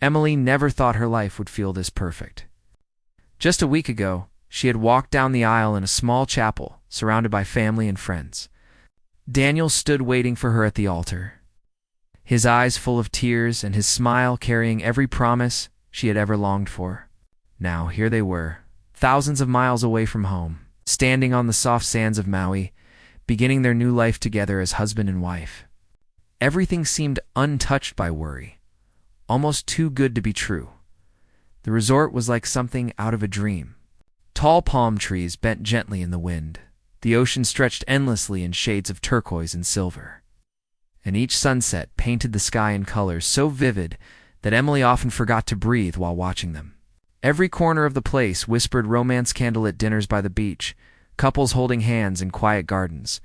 Emily never thought her life would feel this perfect. Just a week ago, she had walked down the aisle in a small chapel, surrounded by family and friends. Daniel stood waiting for her at the altar, his eyes full of tears and his smile carrying every promise she had ever longed for. Now, here they were, thousands of miles away from home, standing on the soft sands of Maui, beginning their new life together as husband and wife. Everything seemed untouched by worry, almost too good to be true. The resort was like something out of a dream. Tall palm trees bent gently in the wind. The ocean stretched endlessly in shades of turquoise and silver. And each sunset painted the sky in colors so vivid that Emily often forgot to breathe while watching them. Every corner of the place whispered romance candlelit dinners by the beach, couples holding hands in quiet gardens,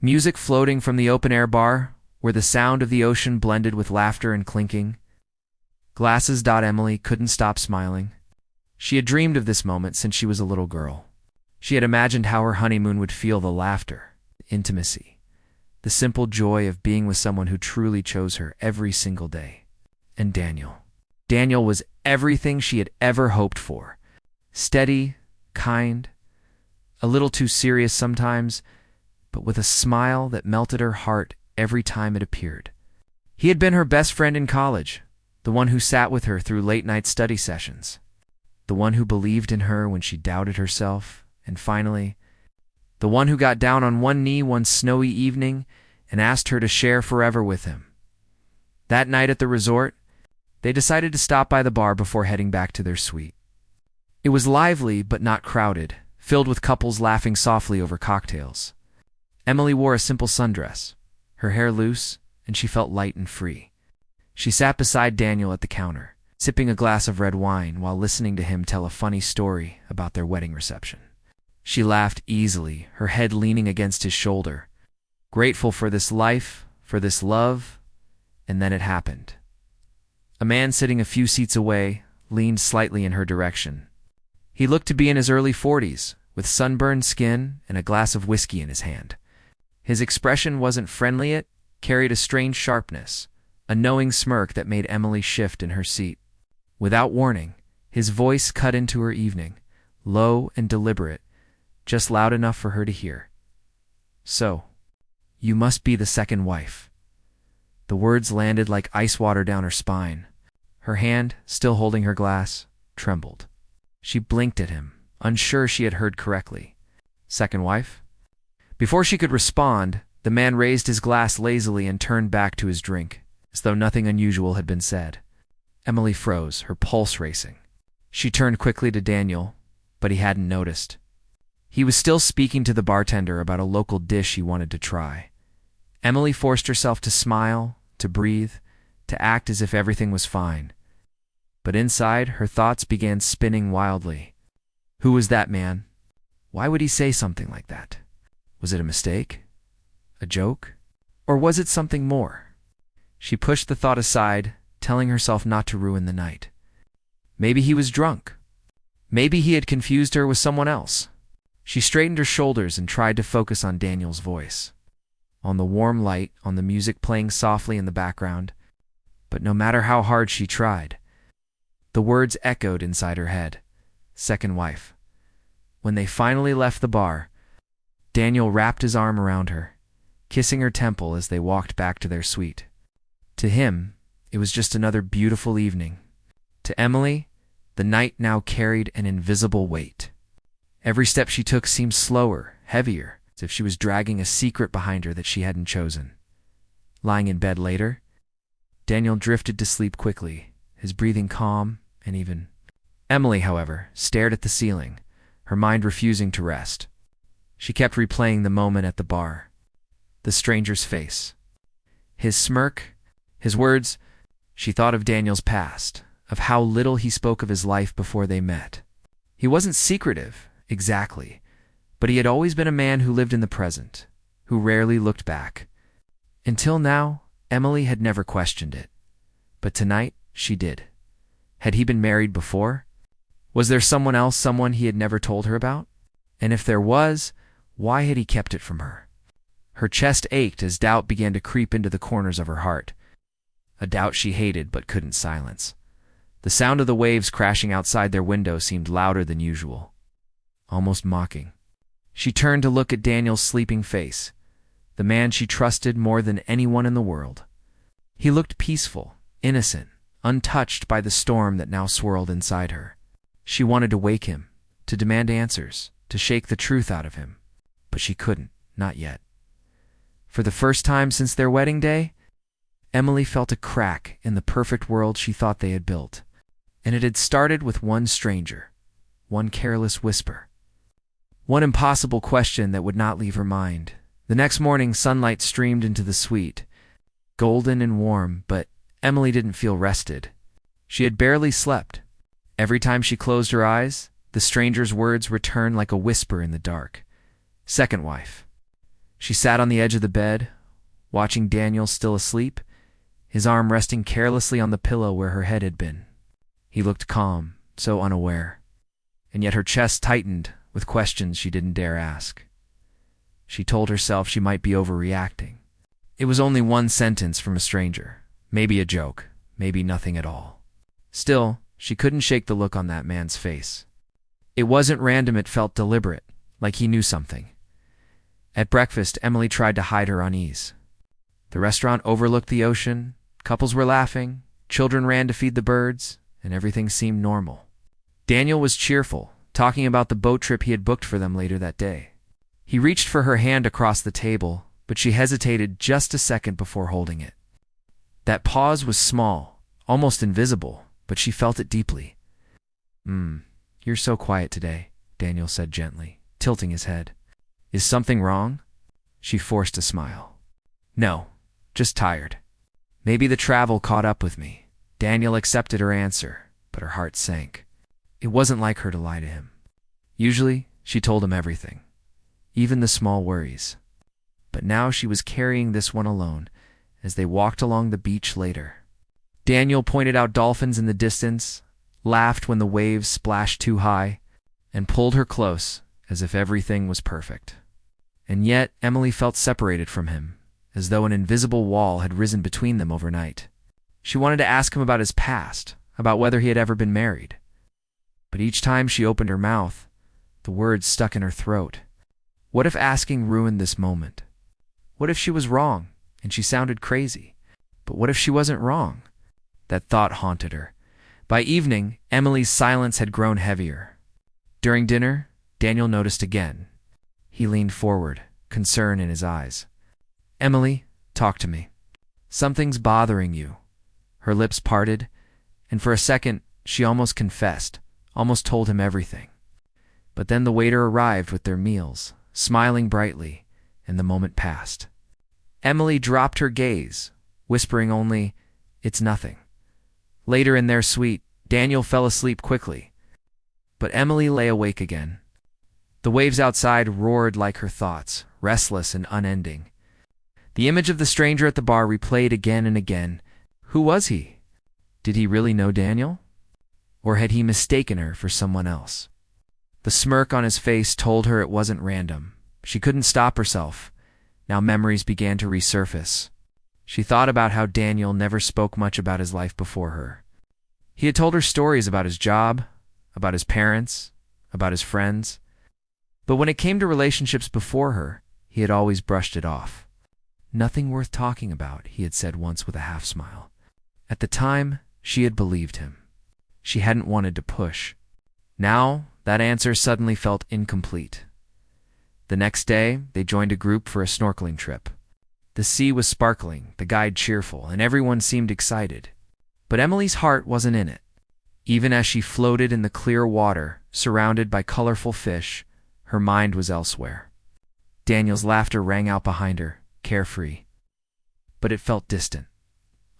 music floating from the open-air bar where the sound of the ocean blended with laughter and clinking glasses. Emily couldn't stop smiling. She had dreamed of this moment since she was a little girl. She had imagined how her honeymoon would feel: the laughter, the intimacy, the simple joy of being with someone who truly chose her every single day. And Daniel was everything she had ever hoped for. Steady, kind, a little too serious sometimes, but with a smile that melted her heart every time it appeared. He had been her best friend in college, the one who sat with her through late-night study sessions, the one who believed in her when she doubted herself, and finally, the one who got down on one knee one snowy evening and asked her to share forever with him. That night at the resort, they decided to stop by the bar before heading back to their suite. It was lively but not crowded, filled with couples laughing softly over cocktails. Emily wore a simple sundress, her hair loose, and she felt light and free. She sat beside Daniel at the counter, sipping a glass of red wine while listening to him tell a funny story about their wedding reception. She laughed easily, her head leaning against his shoulder, grateful for this life, for this love. And then it happened. A man sitting a few seats away leaned slightly in her direction. He looked to be in his early 40s, with sunburned skin and a glass of whiskey in his hand. His expression wasn't friendly, it carried a strange sharpness, a knowing smirk that made Emily shift in her seat. Without warning, his voice cut into her evening, low and deliberate, just loud enough for her to hear. "So, you must be the second wife." The words landed like ice water down her spine. Her hand, still holding her glass, trembled. She blinked at him, unsure she had heard correctly. "Second wife?" Before she could respond, the man raised his glass lazily and turned back to his drink, as though nothing unusual had been said. Emily froze, her pulse racing. She turned quickly to Daniel, but he hadn't noticed. He was still speaking to the bartender about a local dish he wanted to try. Emily forced herself to smile, to breathe, to act as if everything was fine. But inside, her thoughts began spinning wildly. Who was that man? Why would he say something like that? Was it a mistake? A joke? Or was it something more? She pushed the thought aside, telling herself not to ruin the night. Maybe he was drunk. Maybe he had confused her with someone else. She straightened her shoulders and tried to focus on Daniel's voice, on the warm light, on the music playing softly in the background. But no matter how hard she tried, the words echoed inside her head. Second wife. When they finally left the bar, Daniel wrapped his arm around her, kissing her temple as they walked back to their suite. To him, it was just another beautiful evening. To Emily, the night now carried an invisible weight. Every step she took seemed slower, heavier, as if she was dragging a secret behind her that she hadn't chosen. Lying in bed later, Daniel drifted to sleep quickly, his breathing calm and even. Emily, however, stared at the ceiling, her mind refusing to rest. She kept replaying the moment at the bar. The stranger's face. His smirk, his words. She thought of Daniel's past, of how little he spoke of his life before they met. He wasn't secretive, exactly, but he had always been a man who lived in the present, who rarely looked back. Until now, Emily had never questioned it. But tonight, she did. Had he been married before? Was there someone else, someone he had never told her about? And if there was, why had he kept it from her? Her chest ached as doubt began to creep into the corners of her heart, a doubt she hated but couldn't silence. The sound of the waves crashing outside their window seemed louder than usual, almost mocking. She turned to look at Daniel's sleeping face, the man she trusted more than anyone in the world. He looked peaceful, innocent, untouched by the storm that now swirled inside her. She wanted to wake him, to demand answers, to shake the truth out of him. But she couldn't, not yet. For the first time since their wedding day, Emily felt a crack in the perfect world she thought they had built. And it had started with one stranger, one careless whisper, one impossible question that would not leave her mind. The next morning, sunlight streamed into the suite, golden and warm, but Emily didn't feel rested. She had barely slept. Every time she closed her eyes, the stranger's words returned like a whisper in the dark. Second wife. She sat on the edge of the bed, watching Daniel still asleep, his arm resting carelessly on the pillow where her head had been. He looked calm, so unaware, and yet her chest tightened with questions she didn't dare ask. She told herself she might be overreacting. It was only one sentence from a stranger, maybe a joke, maybe nothing at all. Still, she couldn't shake the look on that man's face. It wasn't random, it felt deliberate, like he knew something. At breakfast, Emily tried to hide her unease. The restaurant overlooked the ocean, couples were laughing, children ran to feed the birds, and everything seemed normal. Daniel was cheerful, talking about the boat trip he had booked for them later that day. He reached for her hand across the table, but she hesitated just a second before holding it. That pause was small, almost invisible, but she felt it deeply. You're so quiet today," Daniel said gently, tilting his head. "Is something wrong?" She forced a smile. "No, just tired. Maybe the travel caught up with me." Daniel accepted her answer, but her heart sank. It wasn't like her to lie to him. Usually, she told him everything, even the small worries. But now she was carrying this one alone as they walked along the beach later. Daniel pointed out dolphins in the distance, laughed when the waves splashed too high, and pulled her close as if everything was perfect. And yet Emily felt separated from him, as though an invisible wall had risen between them overnight. She wanted to ask him about his past, about whether he had ever been married. But each time she opened her mouth, the words stuck in her throat. What if asking ruined this moment? What if she was wrong, and she sounded crazy? But what if she wasn't wrong? That thought haunted her. By evening, Emily's silence had grown heavier. During dinner, Daniel noticed again. He leaned forward, concern in his eyes. "Emily, talk to me. Something's bothering you." Her lips parted, and for a second she almost confessed, almost told him everything. But then the waiter arrived with their meals, smiling brightly, and the moment passed. Emily dropped her gaze, whispering only, "It's nothing." Later in their suite, Daniel fell asleep quickly, but Emily lay awake again. The waves outside roared like her thoughts, restless and unending. The image of the stranger at the bar replayed again and again. Who was he? Did he really know Daniel? Or had he mistaken her for someone else? The smirk on his face told her it wasn't random. She couldn't stop herself. Now memories began to resurface. She thought about how Daniel never spoke much about his life before her. He had told her stories about his job, about his parents, about his friends. But when it came to relationships before her, he had always brushed it off. "Nothing worth talking about," he had said once with a half-smile. At the time, she had believed him. She hadn't wanted to push. Now, that answer suddenly felt incomplete. The next day, they joined a group for a snorkeling trip. The sea was sparkling, the guide cheerful, and everyone seemed excited. But Emily's heart wasn't in it. Even as she floated in the clear water, surrounded by colorful fish, her mind was elsewhere. Daniel's laughter rang out behind her, carefree. But it felt distant.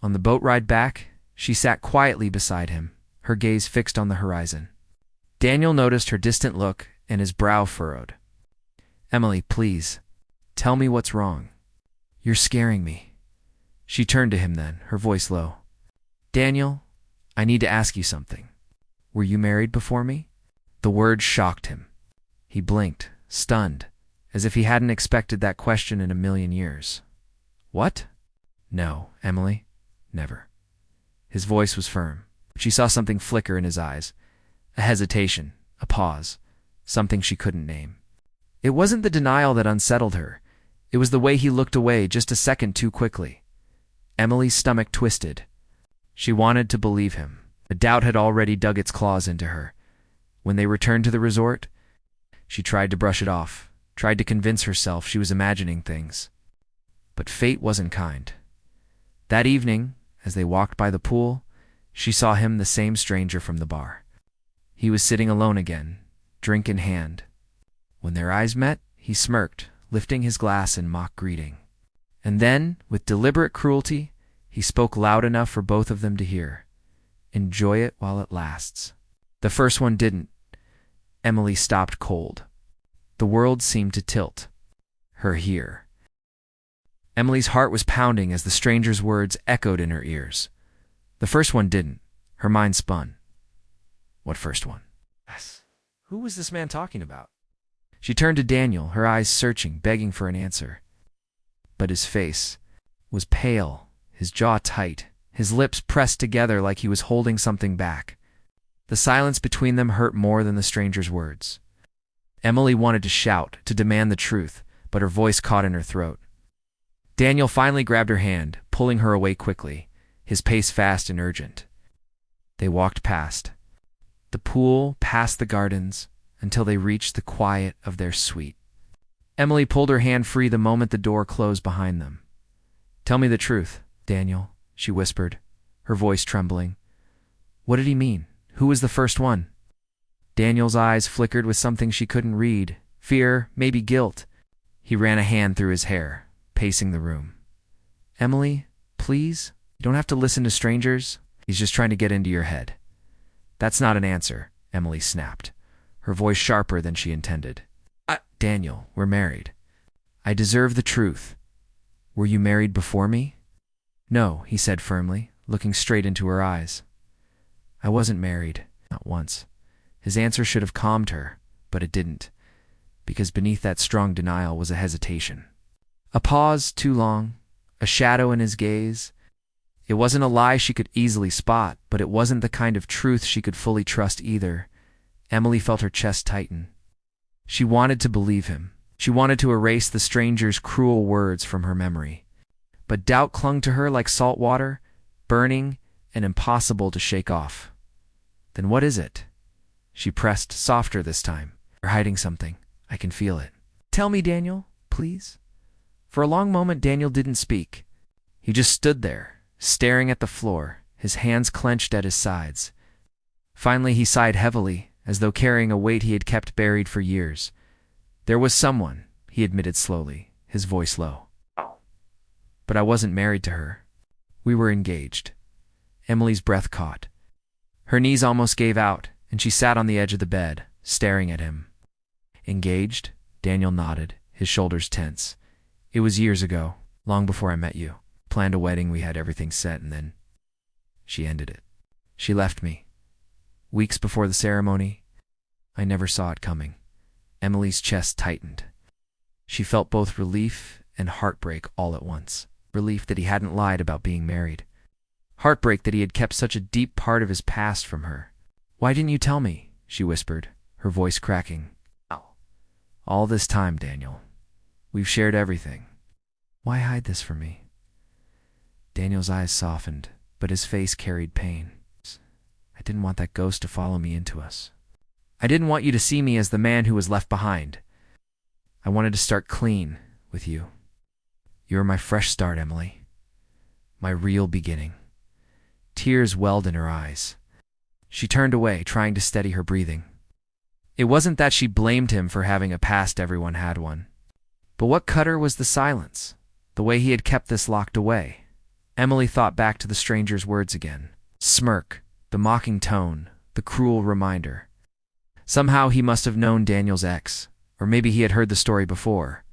On the boat ride back, she sat quietly beside him, her gaze fixed on the horizon. Daniel noticed her distant look, and his brow furrowed. "Emily, please, tell me what's wrong. You're scaring me." She turned to him then, her voice low. "Daniel, I need to ask you something. Were you married before me?" The word shocked him. He blinked, stunned, as if he hadn't expected that question in a million years. "What?" "No, Emily, never." His voice was firm. She saw something flicker in his eyes, a hesitation, a pause, something she couldn't name. It wasn't the denial that unsettled her. It was the way he looked away just a second too quickly. Emily's stomach twisted. She wanted to believe him. The doubt had already dug its claws into her. When they returned to the resort, she tried to brush it off, tried to convince herself she was imagining things. But fate wasn't kind. That evening, as they walked by the pool, she saw him, the same stranger from the bar. He was sitting alone again, drink in hand. When their eyes met, he smirked, lifting his glass in mock greeting. And then, with deliberate cruelty, he spoke loud enough for both of them to hear. "Enjoy it while it lasts." The first one didn't. Emily stopped cold. The world seemed to tilt. Her here. Emily's heart was pounding as the stranger's words echoed in her ears. The first one didn't. Her mind spun. What first one? Yes. Who was this man talking about? She turned to Daniel, her eyes searching, begging for an answer. But his face was pale, his jaw tight, his lips pressed together like he was holding something back. The silence between them hurt more than the stranger's words. Emily wanted to shout, to demand the truth, but her voice caught in her throat. Daniel finally grabbed her hand, pulling her away quickly, his pace fast and urgent. They walked past the pool, past the gardens, until they reached the quiet of their suite. Emily pulled her hand free the moment the door closed behind them. "Tell me the truth, Daniel," she whispered, her voice trembling. "What did he mean? Who was the first one?" Daniel's eyes flickered with something she couldn't read. Fear, maybe guilt. He ran a hand through his hair, pacing the room. "Emily, please, you don't have to listen to strangers. He's just trying to get into your head." "That's not an answer," Emily snapped, her voice sharper than she intended. "Daniel, we're married. I deserve the truth. Were you married before me?" "No," he said firmly, looking straight into her eyes. "I wasn't married, not once." His answer should have calmed her, but it didn't, because beneath that strong denial was a hesitation. A pause too long, a shadow in his gaze. It wasn't a lie she could easily spot, but it wasn't the kind of truth she could fully trust either. Emily felt her chest tighten. She wanted to believe him. She wanted to erase the stranger's cruel words from her memory. But doubt clung to her like salt water, burning and impossible to shake off. "Then what is it?" She pressed, softer this time. "You're hiding something. I can feel it. Tell me, Daniel, please." For a long moment, Daniel didn't speak. He just stood there, staring at the floor, his hands clenched at his sides. Finally, he sighed heavily, as though carrying a weight he had kept buried for years. "There was someone," he admitted slowly, his voice low. "But I wasn't married to her. We were engaged." Emily's breath caught. Her knees almost gave out, and she sat on the edge of the bed, staring at him. "Engaged?" Daniel nodded, his shoulders tense. "It was years ago, long before I met you. Planned a wedding, we had everything set, and then she ended it. She left me. Weeks before the ceremony, I never saw it coming." Emily's chest tightened. She felt both relief and heartbreak all at once. Relief that he hadn't lied about being married. Heartbreak that he had kept such a deep part of his past from her. "Why didn't you tell me?" she whispered, her voice cracking. "All this time, Daniel. We've shared everything. Why hide this from me?" Daniel's eyes softened, but his face carried pain. "I didn't want that ghost to follow me into us. I didn't want you to see me as the man who was left behind. I wanted to start clean with you. You were my fresh start, Emily. My real beginning." Tears welled in her eyes. She turned away, trying to steady her breathing. It wasn't that she blamed him for having a past. Everyone had one. But what cut her was the silence, the way he had kept this locked away. Emily thought back to the stranger's words again. Smirk, the mocking tone, the cruel reminder. Somehow he must have known Daniel's ex, or maybe he had heard the story before.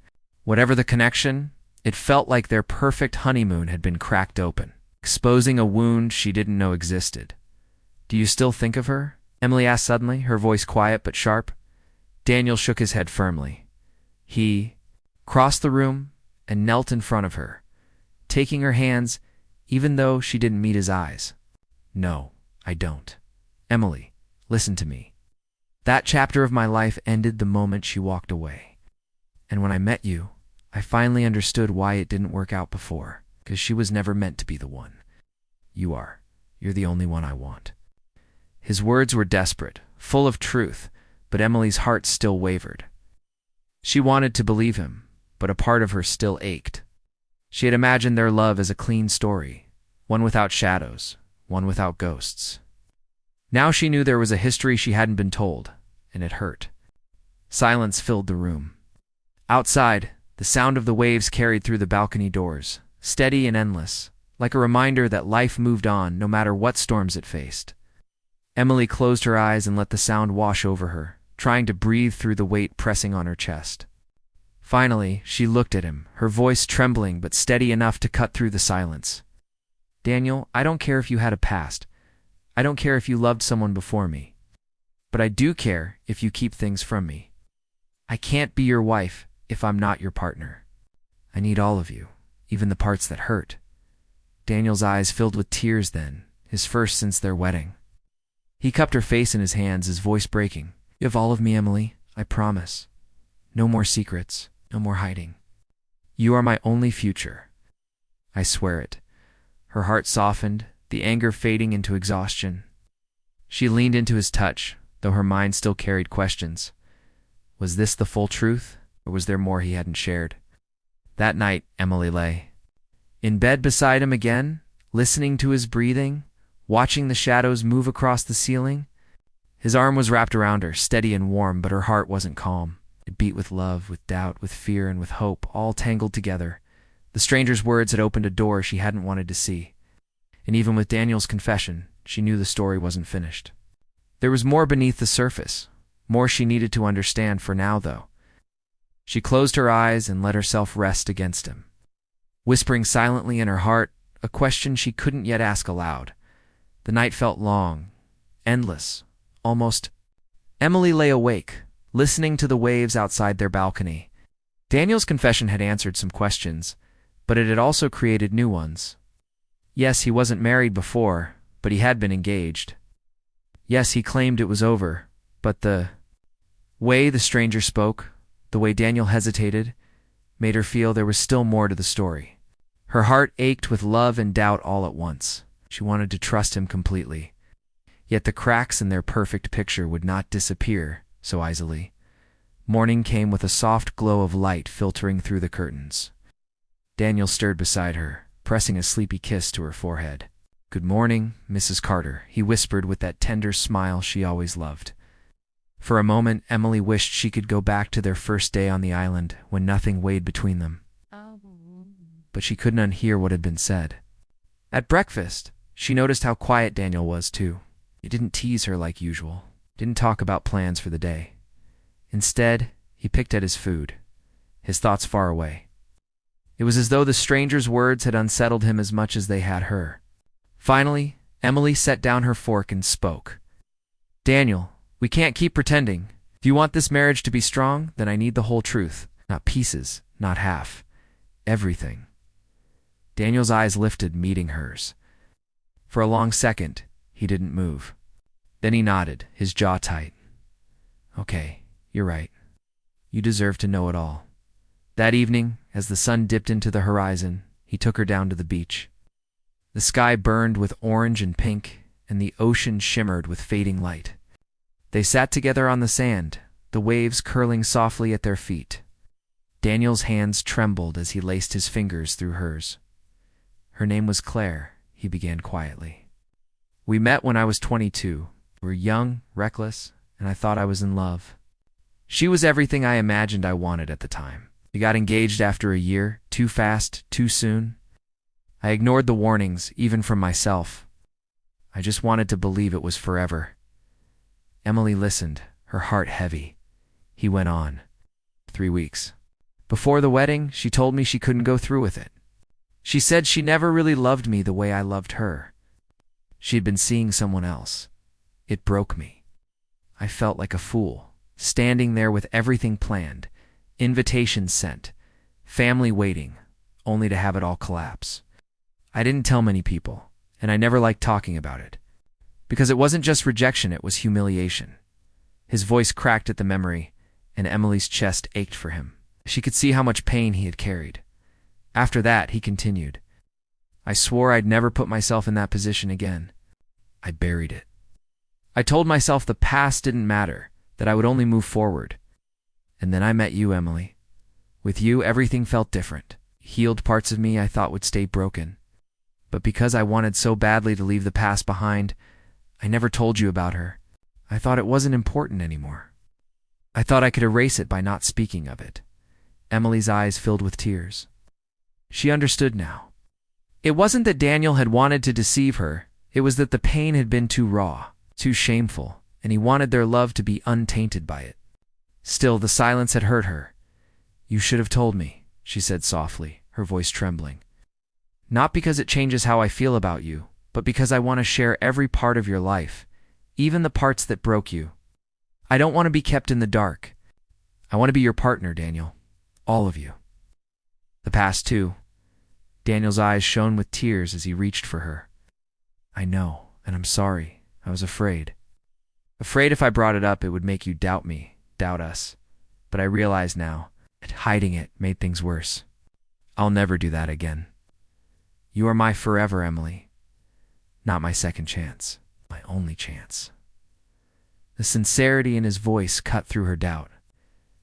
Whatever the connection, it felt like their perfect honeymoon had been cracked open, exposing a wound she didn't know existed. "Do you still think of her?" Emily asked suddenly, her voice quiet but sharp. Daniel shook his head firmly. He crossed the room and knelt in front of her, taking her hands even though she didn't meet his eyes. "No, I don't. Emily, listen to me. That chapter of my life ended the moment she walked away. And when I met you, I finally understood why it didn't work out before, because she was never meant to be the one. You are. You're the only one I want." His words were desperate, full of truth, but Emily's heart still wavered. She wanted to believe him, but a part of her still ached. She had imagined their love as a clean story, one without shadows, one without ghosts. Now she knew there was a history she hadn't been told, and it hurt. Silence filled the room. Outside, the sound of the waves carried through the balcony doors, steady and endless, like a reminder that life moved on no matter what storms it faced. Emily closed her eyes and let the sound wash over her, trying to breathe through the weight pressing on her chest. Finally, she looked at him, her voice trembling but steady enough to cut through the silence. "Daniel, I don't care if you had a past. I don't care if you loved someone before me. But I do care if you keep things from me. I can't be your wife if I'm not your partner. I need all of you, even the parts that hurt." Daniel's eyes filled with tears then, his first since their wedding. He cupped her face in his hands, his voice breaking. "You have all of me, Emily, I promise. No more secrets, no more hiding. You are my only future. I swear it." Her heart softened, the anger fading into exhaustion. She leaned into his touch, though her mind still carried questions. Was this the full truth, or was there more he hadn't shared? That night, Emily lay in bed beside him again, listening to his breathing, watching the shadows move across the ceiling. His arm was wrapped around her, steady and warm, but her heart wasn't calm. It beat with love, with doubt, with fear, and with hope, all tangled together. The stranger's words had opened a door she hadn't wanted to see. And even with Daniel's confession, she knew the story wasn't finished. There was more beneath the surface, more she needed to understand for now, though. She closed her eyes and let herself rest against him, whispering silently in her heart a question she couldn't yet ask aloud. The night felt long, endless, almost. Emily lay awake, listening to the waves outside their balcony. Daniel's confession had answered some questions, but it had also created new ones. Yes, he wasn't married before, but he had been engaged. Yes, he claimed it was over, but the way the stranger spoke, the way Daniel hesitated, made her feel there was still more to the story. Her heart ached with love and doubt all at once. She wanted to trust him completely. Yet the cracks in their perfect picture would not disappear so easily. Morning came with a soft glow of light filtering through the curtains. Daniel stirred beside her, pressing a sleepy kiss to her forehead. "Good morning, Mrs. Carter," he whispered with that tender smile she always loved. For a moment, Emily wished she could go back to their first day on the island when nothing weighed between them. But she couldn't unhear what had been said. At breakfast, she noticed how quiet Daniel was, too. He didn't tease her like usual, didn't talk about plans for the day. Instead, he picked at his food, his thoughts far away. It was as though the stranger's words had unsettled him as much as they had her. Finally, Emily set down her fork and spoke. "Daniel, we can't keep pretending. If you want this marriage to be strong, then I need the whole truth. Not pieces, not half. Everything." Daniel's eyes lifted, meeting hers. For a long second, he didn't move. Then he nodded, his jaw tight. "Okay, you're right. You deserve to know it all." That evening, as the sun dipped into the horizon, he took her down to the beach. The sky burned with orange and pink, and the ocean shimmered with fading light. They sat together on the sand, the waves curling softly at their feet. Daniel's hands trembled as he laced his fingers through hers. "Her name was Claire," he began quietly. "We met when I was 22. We were young, reckless, and I thought I was in love. She was everything I imagined I wanted at the time. We got engaged after a year, too fast, too soon. I ignored the warnings, even from myself. I just wanted to believe it was forever." Emily listened, her heart heavy. He went on. 3 weeks. Before the wedding, she told me she couldn't go through with it. She said she never really loved me the way I loved her. She'd been seeing someone else. It broke me. I felt like a fool, standing there with everything planned, invitations sent, family waiting, only to have it all collapse. I didn't tell many people, and I never liked talking about it. Because it wasn't just rejection, it was humiliation. His voice cracked at the memory, and Emily's chest ached for him. She could see how much pain he had carried. After that, he continued, I swore I'd never put myself in that position again. I buried it. I told myself the past didn't matter, that I would only move forward. And then I met you, Emily. With you, everything felt different. Healed parts of me I thought would stay broken. But because I wanted so badly to leave the past behind, I never told you about her. I thought it wasn't important anymore. I thought I could erase it by not speaking of it. Emily's eyes filled with tears. She understood now. It wasn't that Daniel had wanted to deceive her, it was that the pain had been too raw, too shameful, and he wanted their love to be untainted by it. Still, the silence had hurt her. You should have told me, she said softly, her voice trembling. Not because it changes how I feel about you, but because I want to share every part of your life, even the parts that broke you. I don't want to be kept in the dark. I want to be your partner, Daniel. All of you. The past too. Daniel's eyes shone with tears as he reached for her. I know, and I'm sorry. I was afraid. Afraid if I brought it up, it would make you doubt me, doubt us. But I realize now that hiding it made things worse. I'll never do that again. You are my forever, Emily. Not my second chance, my only chance. The sincerity in his voice cut through her doubt.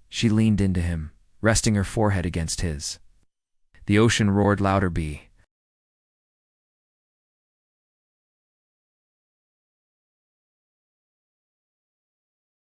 She leaned into him, resting her forehead against his. The ocean roared louder.